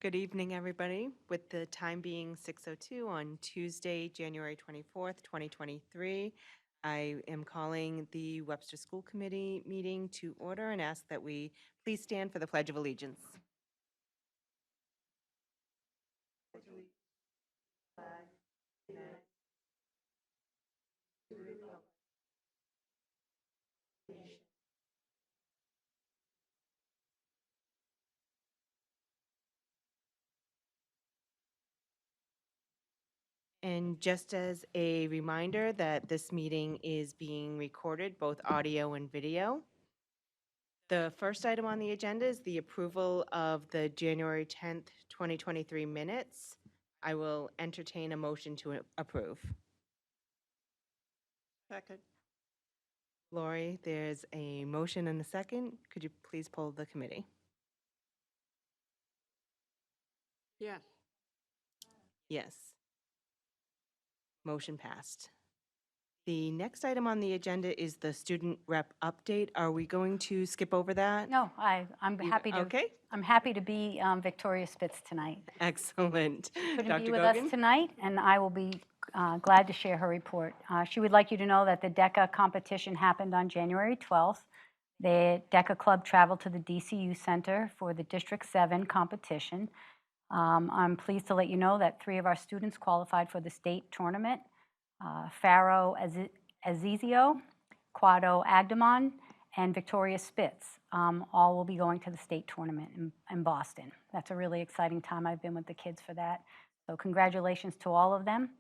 Good evening, everybody. With the time being 6:02 on Tuesday, January 24th, 2023, I am calling the Webster School Committee meeting to order and ask that we please stand for the Pledge of Allegiance. And just as a reminder that this meeting is being recorded, both audio and video. The first item on the agenda is the approval of the January 10th, 2023 minutes. I will entertain a motion to approve. Second. Lori, there's a motion and a second. Could you please poll the committee? Yes. Yes. Motion passed. The next item on the agenda is the student rep update. Are we going to skip over that? No, I'm happy to. Okay, I'm happy to be Victoria Spitz tonight. excellent. Couldn't be Dr. with us Gogan? tonight, and I will be glad to share her report. She would like you to know that the DECA competition happened on January 12th. The DECA Club traveled to the DCU Center for the District 7 competition. I'm pleased to let you know that 3 of our students qualified for the state tournament. Faro Azizio, Quado Agdamon, and Victoria Spitz. All will be going to the state tournament in Boston. That's a really exciting time. I've been with the kids for that. So congratulations to all of them.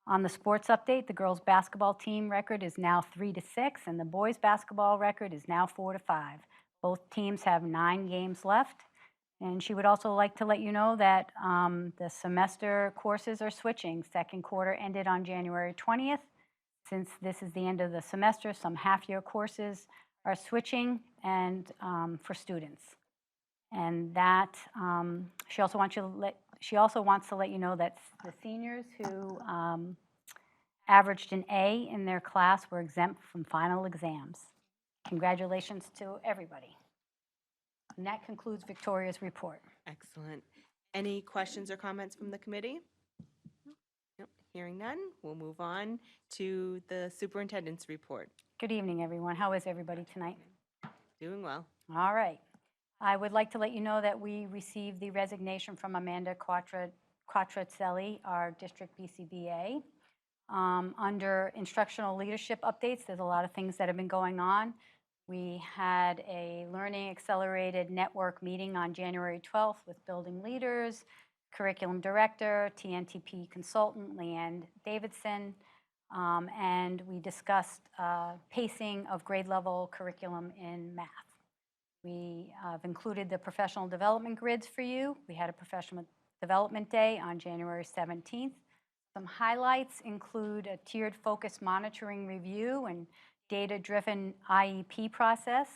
On the sports update, the girls basketball team record is now 3-6, and the boys basketball record is now 4-5. Both teams have 9 games left. And she would also like to let you know that the semester courses are switching. Second quarter ended on January 20th. Since this is the end of the semester, some half-year courses are switching and for students. And that she also wants to let you know that the seniors who averaged an A in their class were exempt from final exams. Congratulations to everybody. And that concludes Victoria's report. Excellent. Any questions or comments from the committee? Nope. Hearing none, we'll move on to the superintendent's report. Good evening, everyone. How is everybody tonight? Doing well. All right. I would like to let you know that we received the resignation from Amanda Quattrozelli, our district BCBA. Under instructional leadership updates, there's a lot of things that have been going on. We had a Learning Accelerated Network meeting on January 12th with building leaders, curriculum director, TNTP consultant, Leanne Davidson, and we discussed pacing of grade level curriculum in math. We have included the professional development grids for you. We had a professional development day on January 17th. Some highlights include a tiered focus monitoring review and data-driven IEP process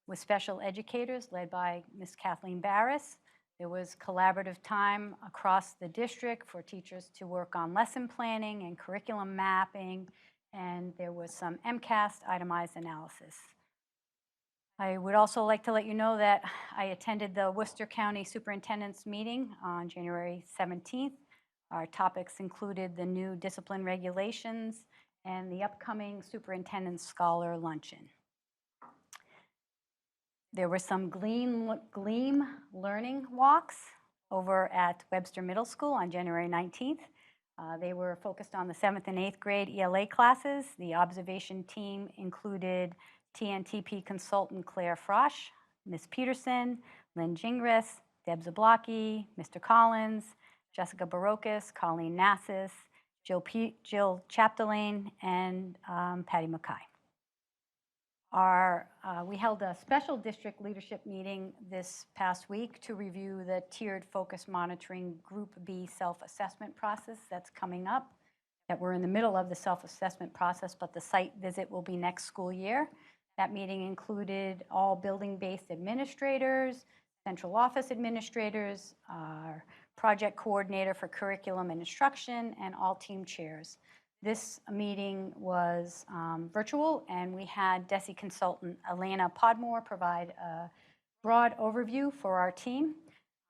with special educators led by Ms. Kathleen Barris. There was collaborative time across the district for teachers to work on lesson planning and curriculum mapping, and there was some MCAST itemized analysis. I would also like to let you know that I attended the Worcester County Superintendent's meeting on January 17th. Our topics included the new discipline regulations and the upcoming Superintendent Scholar Luncheon. There were some Gleam learning walks over at Webster Middle School on January 19th. They were focused on the 7th and 8th grade ELA classes. The observation team included TNTP consultant Claire Frosch, Ms. Peterson, Lynn Gingras, Deb Zablocki, Mr. Collins, Jessica Barocas, Colleen Nassis, Jill Chapdelaine, and Patty Mackay. We held a special district leadership meeting this past week to review the tiered focus monitoring Group B self-assessment process that's coming up. That we're in the middle of the self-assessment process, but the site visit will be next school year. That meeting included all building-based administrators, central office administrators, our project coordinator for curriculum and instruction, and all team chairs. This meeting was virtual, and we had DESE consultant Elena Podmore provide a broad overview for our team.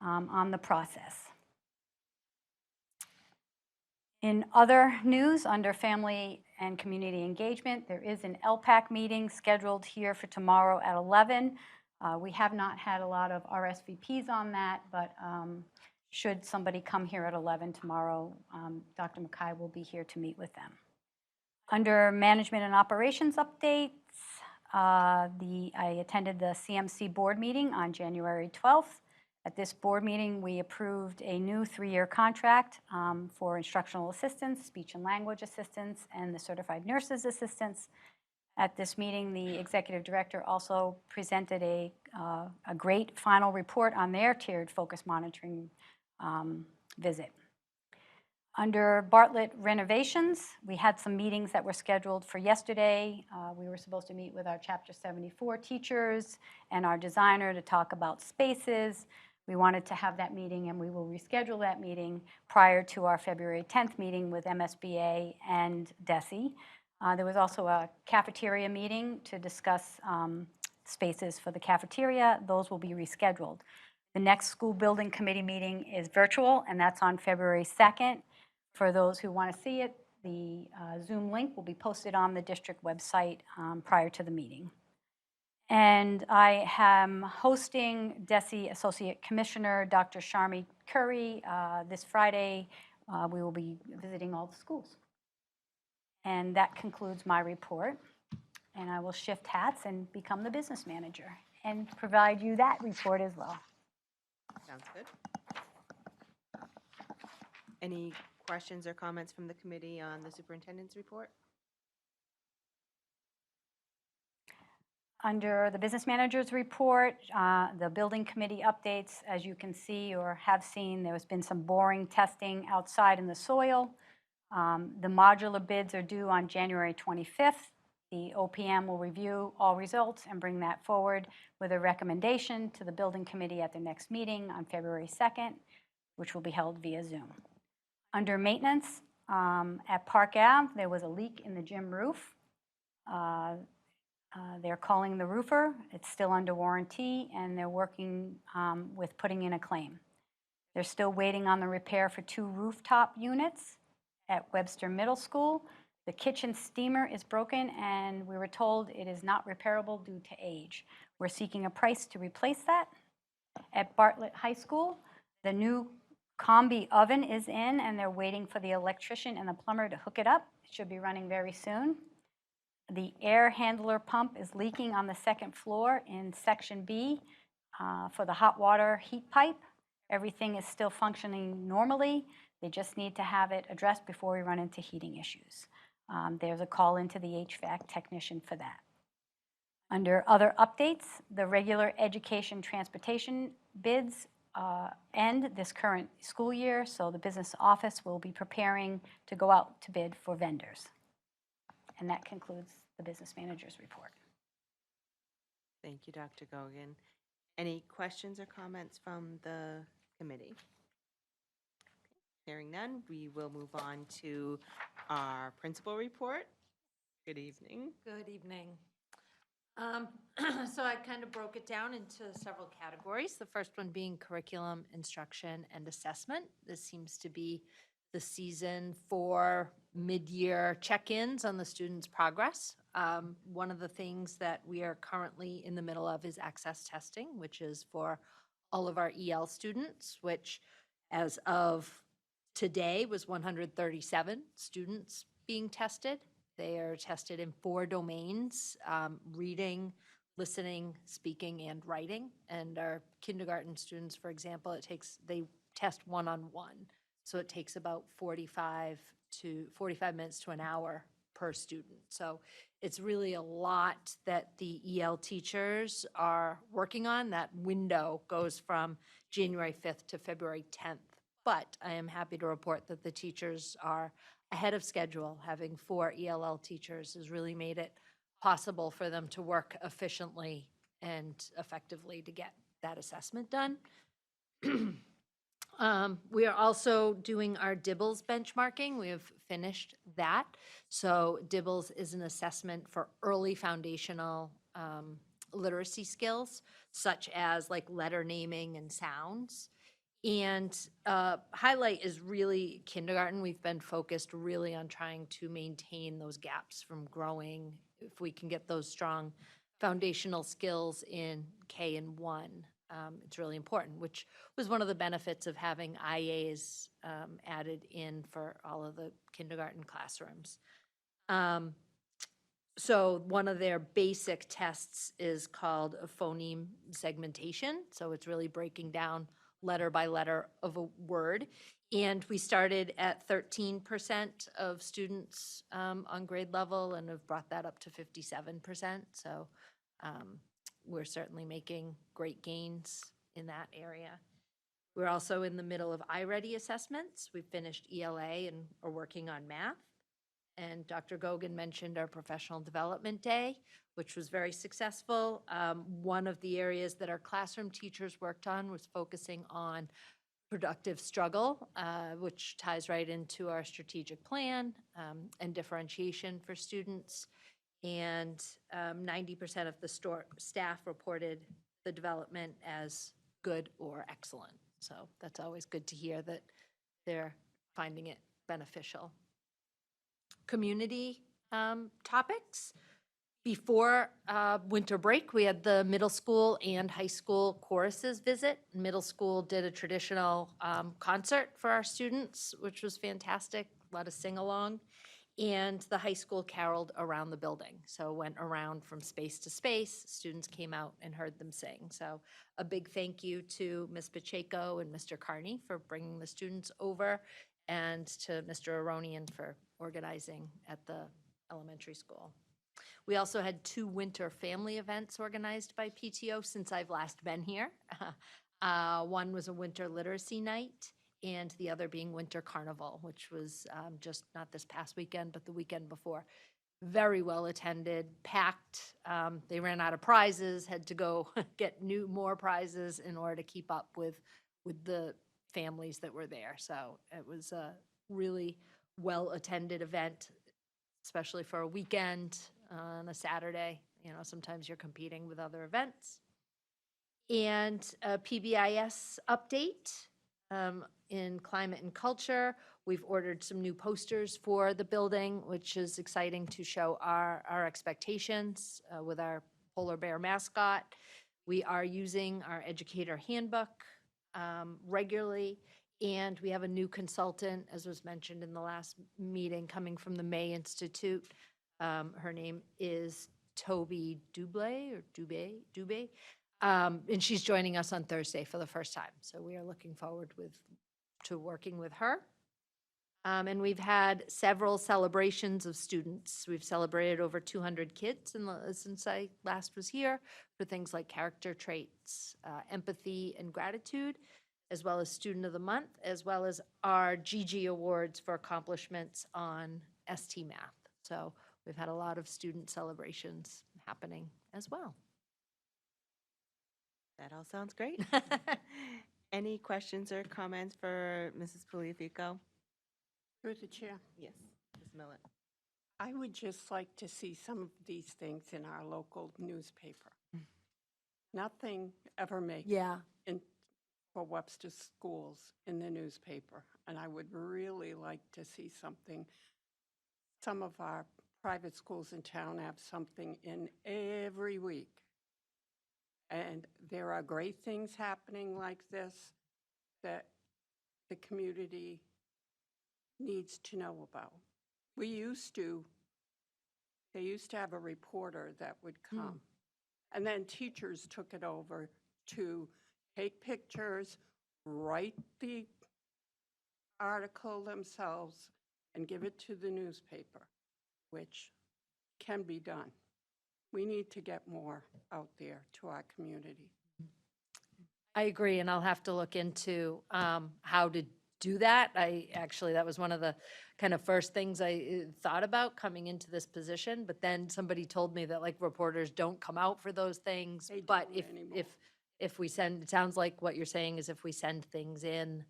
on the process. In other news, under family and community engagement, there is an LPAC meeting scheduled here for tomorrow at 11. We have not had a lot of RSVPs on that, but should somebody come here at 11 tomorrow, Dr. Mackay will be here to meet with them. Under management and operations updates, I attended the CMC board meeting on January 12th. At this board meeting, we approved a new 3-year contract for instructional assistants, speech and language assistants, and the certified nurses assistants. At this meeting, the executive director also presented a great final report on their tiered focus monitoring visit. Under Bartlett renovations, we had some meetings that were scheduled for yesterday. We were supposed to meet with our Chapter 74 teachers and our designer to talk about spaces. We wanted to have that meeting, and we will reschedule that meeting prior to our February 10th meeting with MSBA and DESE. There was also a cafeteria meeting to discuss spaces for the cafeteria. Those will be rescheduled. The next school building committee meeting is virtual, and that's on February 2nd. For those who want to see it, the Zoom link will be posted on the district website prior to the meeting. And I am hosting DESE Associate Commissioner Dr. Sharmi Curry this Friday. We will be visiting all the schools. And that concludes my report. And I will shift hats and become the business manager and provide you that report as well. Sounds good. Any questions or comments from the committee on the superintendent's report? Under the business manager's report, the building committee updates, as you can see or have seen, there has been some boring testing outside in the soil. The modular bids are due on January 25th. The OPM will review all results and bring that forward with a recommendation to the building committee at the next meeting on February 2nd, which will be held via Zoom. Under maintenance, at Park Ave, there was a leak in the gym roof. They're calling the roofer. It's still under warranty, and they're working with putting in a claim. They're still waiting on the repair for 2 rooftop units at Webster Middle School. The kitchen steamer is broken, and we were told it is not repairable due to age. We're seeking a price to replace that. At Bartlett High School, the new combi oven is in, and they're waiting for the electrician and the plumber to hook it up. It should be running very soon. The air handler pump is leaking on the 2nd floor in Section B for the hot water heat pipe. Everything is still functioning normally. They just need to have it addressed before we run into heating issues. There's a call into the HVAC technician for that. Under other updates, the regular education transportation bids end this current school year, so the business office will be preparing to go out to bid for vendors. And that concludes the business manager's report. Thank you, Dr. Gogan. Any questions or comments from the committee? Hearing none, we will move on to our principal report. Good evening. Good evening. So I kind of broke it down into several categories. The first one being curriculum, instruction, and assessment. This seems to be the season for mid-year check-ins on the students' progress. One of the things that we are currently in the middle of is access testing, which is for all of our EL students, which as of today was 137 students being tested. They are tested in 4 domains, reading, listening, speaking, and writing. And our kindergarten students, for example, they test one-on-one. So it takes about 45 minutes to an hour per student. So it's really a lot that the EL teachers are working on. That window goes from January 5th to February 10th. But I am happy to report that the teachers are ahead of schedule. Having 4 ELL teachers has really made it possible for them to work efficiently and effectively to get that assessment done. We are also doing our DIBELS benchmarking. We have finished that. So DIBELS is an assessment for early foundational literacy skills, such as like letter naming and sounds. And highlight is really kindergarten. We've been focused really on trying to maintain those gaps from growing. If we can get those strong foundational skills in K and 1, it's really important, which was one of the benefits of having IAs added in for all of the kindergarten classrooms. So one of their basic tests is called a phoneme segmentation. So it's really breaking down letter by letter of a word. And we started at 13% of students on grade level and have brought that up to 57%. So we're certainly making great gains in that area. We're also in the middle of iReady assessments. We've finished ELA and are working on math. And Dr. Gogan mentioned our professional development day, which was very successful. One of the areas that our classroom teachers worked on was focusing on productive struggle, which ties right into our strategic plan and differentiation for students. And 90% of the staff reported the development as good or excellent. So that's always good to hear that they're finding it beneficial. Community topics. Before winter break, we had the middle school and high school choruses visit. Middle school did a traditional concert for our students, which was fantastic, a lot of sing-along. And the high school caroled around the building. So went around from space to space. Students came out and heard them sing. So a big thank you to Ms. Pacheco and Mr. Carney for bringing the students over, and to Mr. Aronian for organizing at the elementary school. We also had 2 winter family events organized by PTO since I've last been here. One was a winter literacy night, and the other being Winter Carnival, which was just not this past weekend, but the weekend before. Very well attended, packed. They ran out of prizes, had to go get more prizes in order to keep up with the families that were there. So it was a really well-attended event, especially for a weekend on a Saturday. You know, sometimes you're competing with other events. And a PBIS update. In climate and culture, we've ordered some new posters for the building, which is exciting to show our expectations with our polar bear mascot. We are using our educator handbook regularly, and we have a new consultant, as was mentioned in the last meeting, coming from the May Institute. Her name is Toby Dubé. And she's joining us on Thursday for the first time. So we are looking forward to working with her. And we've had several celebrations of students. We've celebrated over 200 kids since I last was here for things like character traits, empathy, and gratitude, as well as Student of the Month, as well as our GG Awards for accomplishments on ST Math. So we've had a lot of student celebrations happening as well. That all sounds great. Any questions or comments for Mrs. Polifico? Through the chair, Yes, Ms. Millet. I would just like to see some of these things in our local newspaper. Nothing ever makes Yeah. for Webster schools in the newspaper, and I would really like to see something. Some of our private schools in town have something in every week. And there are great things happening like this that the community needs to know about. They used to have a reporter that would come. And then teachers took it over to take pictures, write the article themselves, and give it to the newspaper, which can be done. We need to get more out there to our community. I agree, and I'll have to look into how to do that. That was one of the kind of first things I thought about coming into this position, but then somebody told me that like reporters don't come out for those things. They But don't anymore. if we send, it sounds like what you're saying is if we send things in,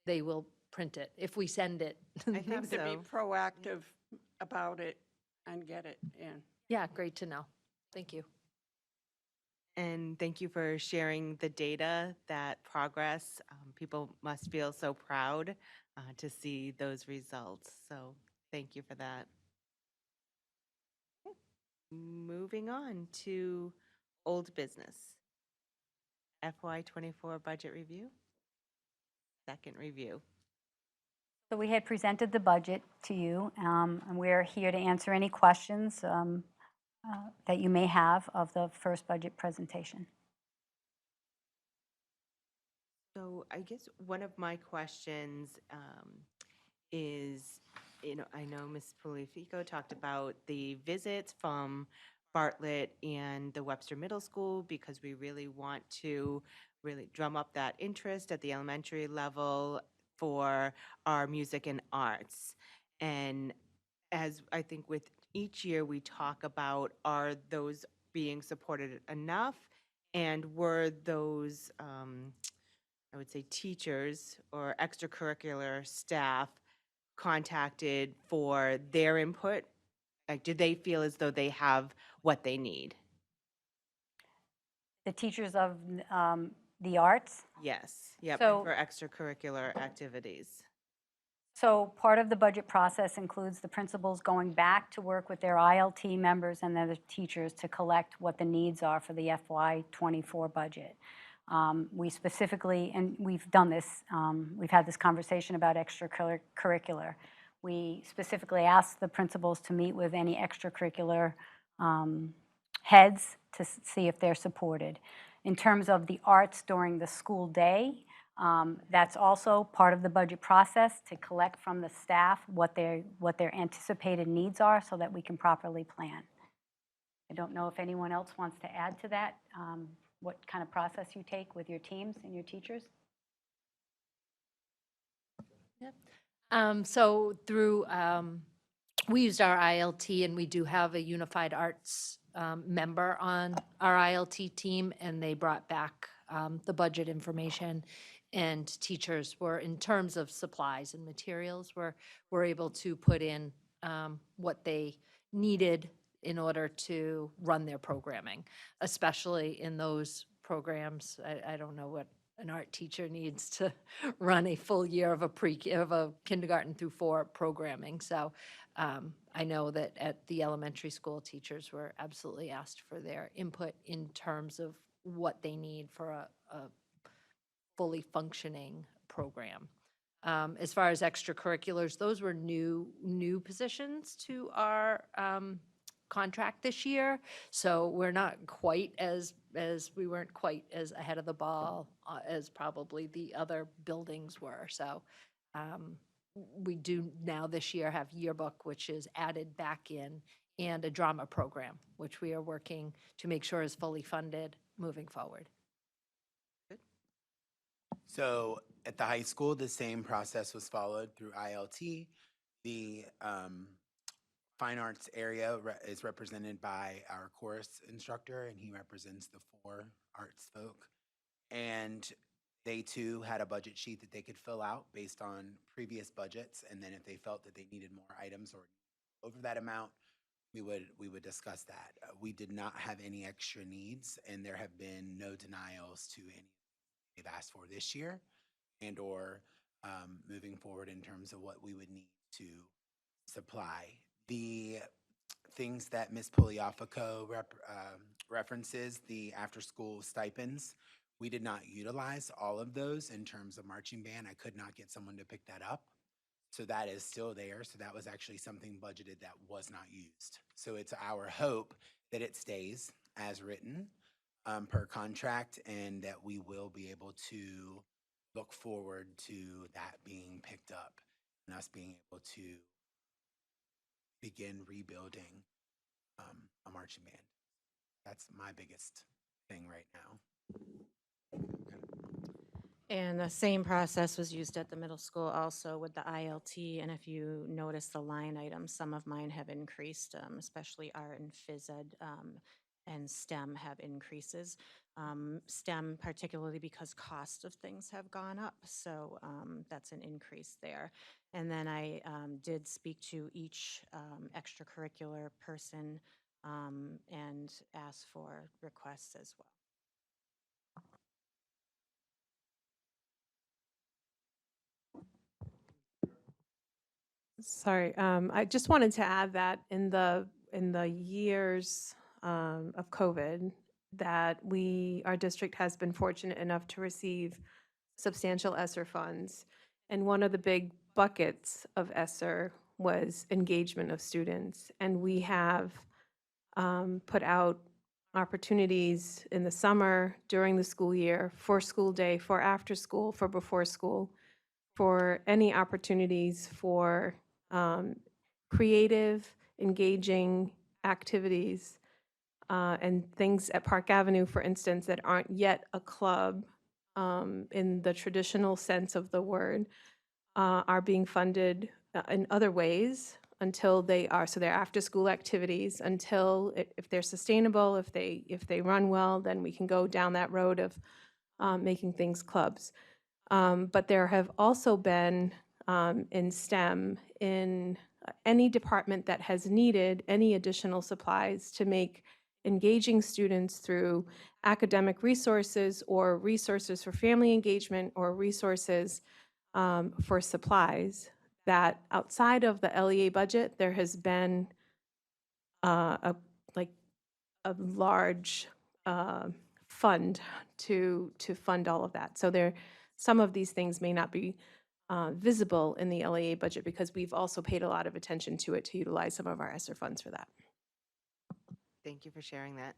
they will print it. If we send it. I think Have to be so. proactive about it and get it in. Yeah, great to know. Thank you. And thank you for sharing the data, that progress. People must feel so proud to see those results. So thank you for that. Moving on to old business. FY24 budget review, second review. So we had presented the budget to you, and we're here to answer any questions that you may have of the first budget presentation. So I guess one of my questions is, I know Ms. Polifico talked about the visits from Bartlett and the Webster Middle School because we really want to really drum up that interest at the elementary level for our music and arts. And as I think with each year, we talk about, are those being supported enough? And were those, I would say, teachers or extracurricular staff contacted for their input? Like, do they feel as though they have what they need? The teachers of the arts. Yes, yep, So- for extracurricular activities. So part of the budget process includes the principals going back to work with their ILT members and their teachers to collect what the needs are for the FY24 budget. We specifically, and we've done this, we've had this conversation about extracurricular. We specifically asked the principals to meet with any extracurricular heads to see if they're supported. In terms of the arts during the school day, that's also part of the budget process to collect from the staff what their anticipated needs are so that we can properly plan. I don't know if anyone else wants to add to that, what kind of process you take with your teams and your teachers? So through, we used our ILT, and we do have a unified arts member on our ILT team, and they brought back the budget information. And teachers were, in terms of supplies and materials, were able to put in what they needed in order to run their programming, especially in those programs. I don't know what an art teacher needs to run a full year of a kindergarten through 4 programming. So I know that at the elementary school, teachers were absolutely asked for their input in terms of what they need for a fully functioning program. As far as extracurriculars, those were new positions to our contract this year. So we're not quite we weren't quite as ahead of the ball as probably the other buildings were. So we do now this year have yearbook, which is added back in, and a drama program, which we are working to make sure is fully funded moving forward. So at the high school, the same process was followed through ILT. The fine arts area is represented by our chorus instructor, and he represents the 4 arts folk. And they too had a budget sheet that they could fill out based on previous budgets. And then if they felt that they needed more items or over that amount, we would discuss that. We did not have any extra needs, and there have been no denials to any they've asked for this year, and or moving forward in terms of what we would need to supply. The things that Ms. Poliafico references, the after-school stipends, we did not utilize all of those in terms of marching band. I could not get someone to pick that up. So that is still there. So that was actually something budgeted that was not used. So it's our hope that it stays as written per contract, and that we will be able to look forward to that being picked up and us being able to begin rebuilding a marching band. That's my biggest thing right now. And the same process was used at the middle school also with the ILT. And if you notice the line items, some of mine have increased, especially art and phys ed and STEM have increases. STEM particularly because cost of things have gone up. So that's an increase there. And then I did speak to each extracurricular person and asked for requests as well. Sorry, I just wanted to add that in the years of COVID, that our district has been fortunate enough to receive substantial ESSER funds. And one of the big buckets of ESSER was engagement of students. And we have put out opportunities in the summer, during the school year, for school day, for after school, for before school, for any opportunities for creative, engaging activities and things at Park Avenue, for instance, that aren't yet a club in the traditional sense of the word, are being funded in other ways until they are, so they're after-school activities, until, if they're sustainable, if they run well, then we can go down that road of making things clubs. But there have also been in STEM, in any department that has needed any additional supplies to make engaging students through academic resources or resources for family engagement or resources for supplies, that outside of the LEA budget, there has been a like a large fund to fund all of that. So some of these things may not be visible in the LEA budget because we've also paid a lot of attention to it to utilize some of our ESSER funds for that. Thank you for sharing that.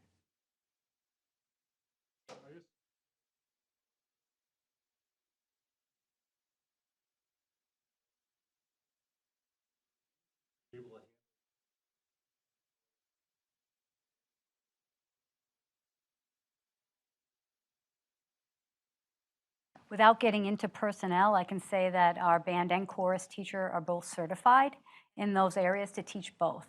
Without getting into personnel, I can say that our band and chorus teacher are both certified in those areas to teach both.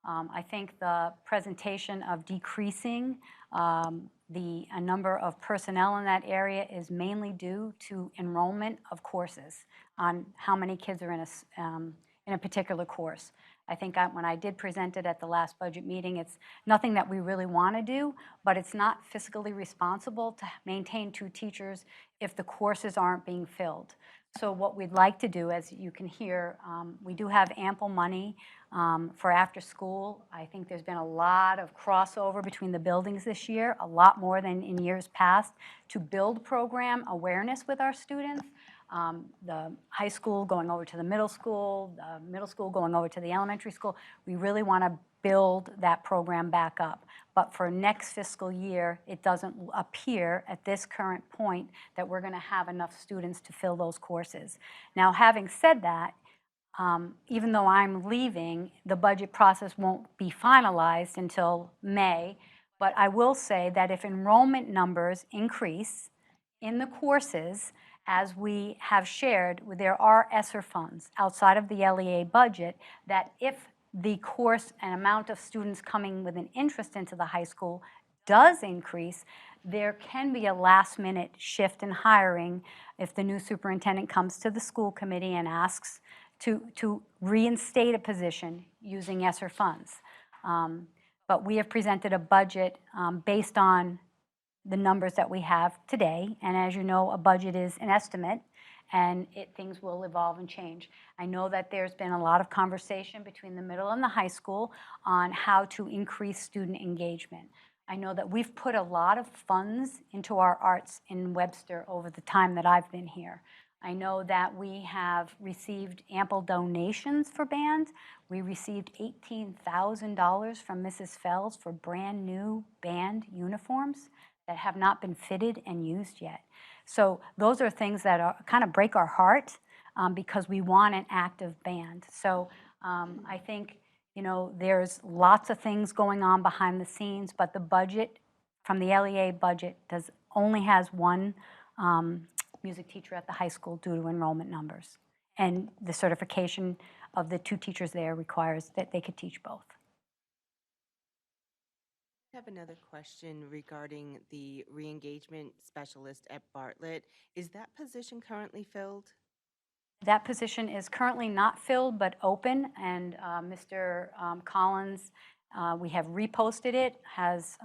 I think the presentation of decreasing the number of personnel in that area is mainly due to enrollment of courses on how many kids are in a particular course. I think when I did present it at the last budget meeting, it's nothing that we really want to do, but it's not fiscally responsible to maintain 2 teachers if the courses aren't being filled. So what we'd like to do, as you can hear, we do have ample money for after school. I think there's been a lot of crossover between the buildings this year, a lot more than in years past, to build program awareness with our students. The high school going over to the middle school going over to the elementary school. We really want to build that program back up. But for next fiscal year, it doesn't appear at this current point that we're going to have enough students to fill those courses. Now, having said that, even though I'm leaving, the budget process won't be finalized until May. But I will say that if enrollment numbers increase in the courses, as we have shared, there are ESSER funds outside of the LEA budget that if the course and amount of students coming with an interest into the high school does increase, there can be a last-minute shift in hiring if the new superintendent comes to the school committee and asks to reinstate a position using ESSER funds. But we have presented a budget based on the numbers that we have today. And as you know, a budget is an estimate, and things will evolve and change. I know that there's been a lot of conversation between the middle and the high school on how to increase student engagement. I know that we've put a lot of funds into our arts in Webster over the time that I've been here. I know that we have received ample donations for band. We received $18,000 from Mrs. Fells for brand new band uniforms that have not been fitted and used yet. So those are things that kind of break our heart because we want an active band. So I think, there's lots of things going on behind the scenes, but the budget from the LEA budget only has one music teacher at the high school due to enrollment numbers. And the certification of the 2 teachers there requires that they could teach both. I have another question regarding the re-engagement specialist at Bartlett. Is that position currently filled? That position is currently not filled but open, and Mr. Collins, we have reposted it, has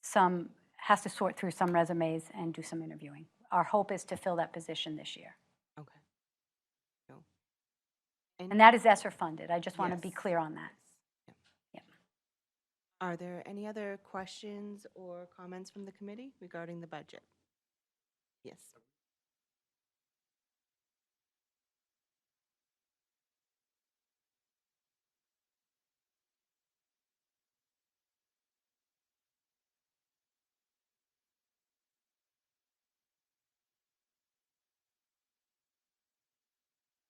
to sort through some resumes and do some interviewing. Our hope is to fill that position this year. Okay. And that is ESSER funded. I just want to be Yes. clear on that. Yes. Yep. Are there any other questions or comments from the committee regarding the budget? Yes.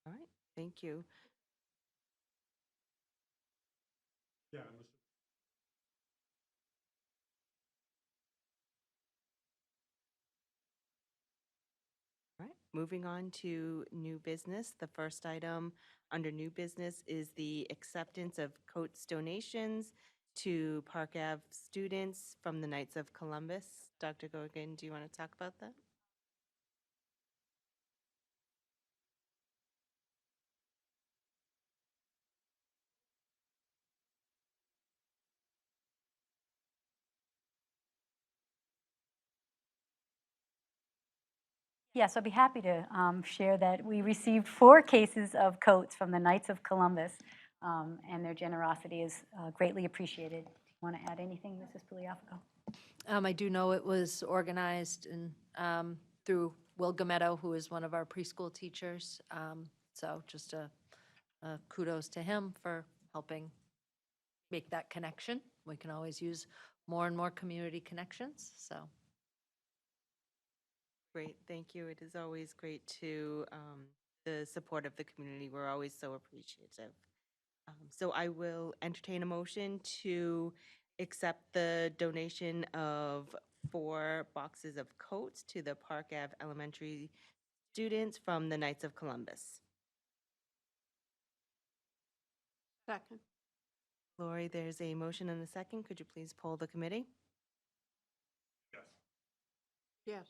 All right, thank you. All right, moving on to new business. The first item under new business is the acceptance of Coates donations to Park Ave students from the Knights of Columbus. Dr. Gorgon, do you want to talk about that? Yes, I'll be happy to share that we received 4 cases of coats from the Knights of Columbus, and their generosity is greatly appreciated. Do you want to add anything, Mrs. Pugliafico? I do know it was organized through Will Gametto, who is one of our preschool teachers. So just a kudos to him for helping make that connection. We can always use more and more community connections, so. Great, thank you. It is always great to, the support of the community. We're always so appreciative. So I will entertain a motion to accept the donation of 4 boxes of coats to the Park Ave Elementary students from the Knights of Columbus. Second. Lori, there's a motion and a second. Could you please poll the committee? Yes.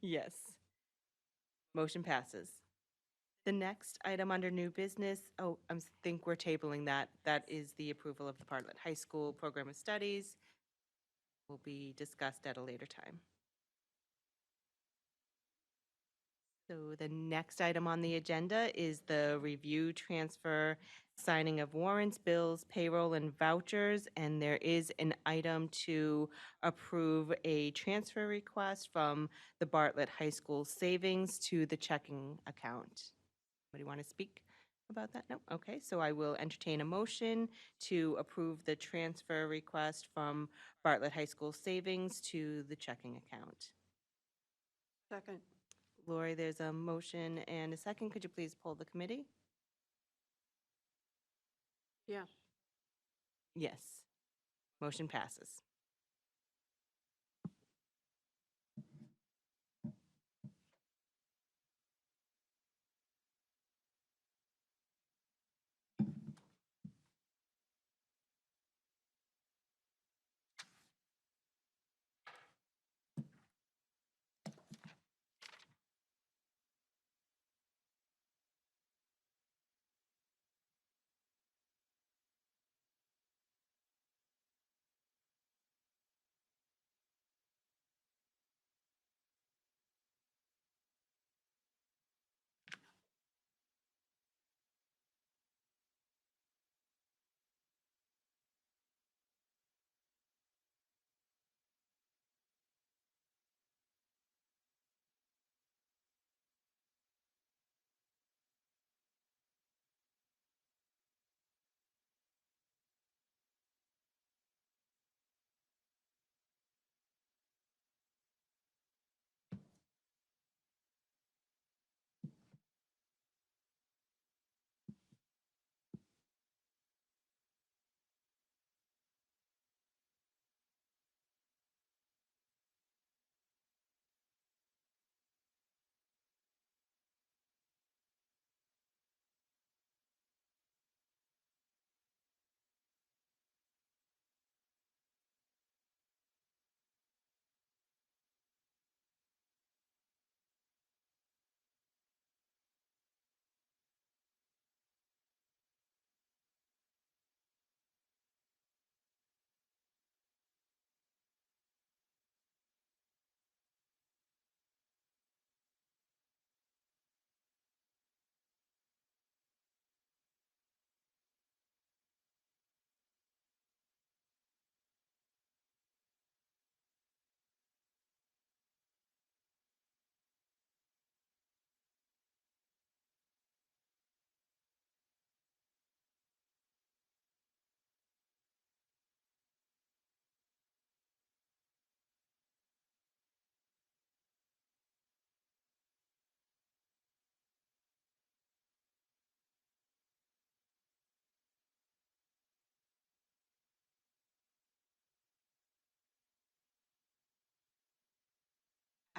Yes. Motion passes. The next item under new business, think we're tabling that. That is the approval of the Bartlett High School Program of Studies. Will be discussed at a later time. So the next item on the agenda is the review, transfer, signing of warrants, bills, payroll, and vouchers. And there is an item to approve a transfer request from the Bartlett High School savings to the checking account. Anybody want to speak about that? No? Okay, so I will entertain a motion to approve the transfer request from Bartlett High School savings to the checking account. Second. Lori, there's a motion and a second. Could you please poll the committee? Yes. Yes. Motion passes.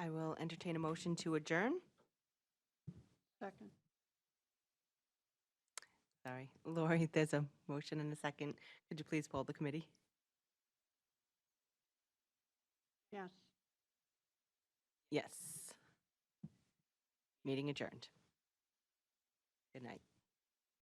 I will entertain a motion to adjourn. Second. Sorry, Lori, there's a motion and a second. Could you please poll the committee? Yes. Yes. Meeting adjourned. Good night.